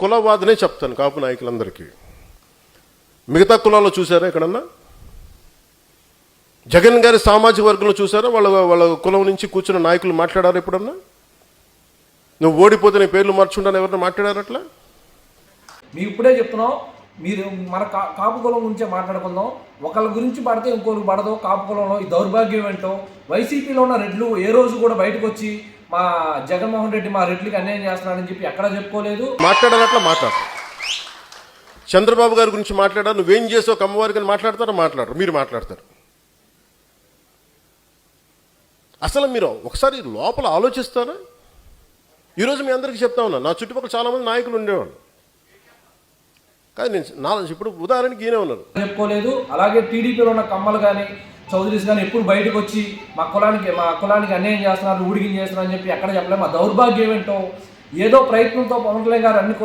కులవాదనే చెప్తాను కాపు నాయకులందరికీ. మిగతా కులాల్లో చూసారా ఎక్కడన్నా? జగన్ గారి సామాజిక వర్గంలో చూసారా వాళ్ళ కులం నుంచి కూర్చున్న నాయకులు మాట్లాడారు ఎప్పుడన్నా? నువ్వు ఓడిపోతే నీ పేర్లు మార్చుకుంటాను ఎవరన్నా మాట్లాడారు అట్లా? మేము ఇప్పుడే చెప్తున్నాం, మీరు మన కాపు కులం గురించే మాట్లాడుకుందాం. ఒకళ్ళ గురించి పడితే ఇంకోరికి పడదు. కాపు కులంలో ఈ దౌర్భాగ్యం ఏంటో, వైసీపీలో ఉన్న రెడ్లు ఏ రోజు కూడా బయటకు వచ్చి మా జగన్మోహన్ రెడ్డి మా రెడ్లకి అన్యాయం చేస్తున్నాడని చెప్పి ఎక్కడా చెప్పుకోలేదు. మాట్లాడాలట్లా మాట్లాడు. చంద్రబాబు గారి గురించి మాట్లాడారు, నువ్వేం చేసావు కమ్మవారికి అని మాట్లాడతారా? మాట్లాడరు. మీరు మాట్లాడతారు. అసలు మీరు ఒకసారి లోపల ఆలోచిస్తారా? ఈరోజు మీ అందరికీ చెప్తా ఉన్నా, నా చుట్టుపక్కల చాలామంది నాయకులు ఉండేవాళ్ళు, కానీ నేను ఇప్పుడు ఉదాహరణకి ఈయనే ఉన్నారు. చెప్పుకోలేదు. అలాగే టీడీపీలో ఉన్న కమ్మలు కానీ చౌదరీస్ కానీ ఎప్పుడు బయటకు వచ్చి మా కులానికి అన్యాయం చేస్తున్నారు, ఊడిగిం చేస్తున్నారు అని చెప్పి ఎక్కడ చెప్పలేదు. మా దౌర్భాగ్యం ఏంటో, ఏదో ప్రయత్నంతో పవన్ కళ్యాణ్ గారు అన్ని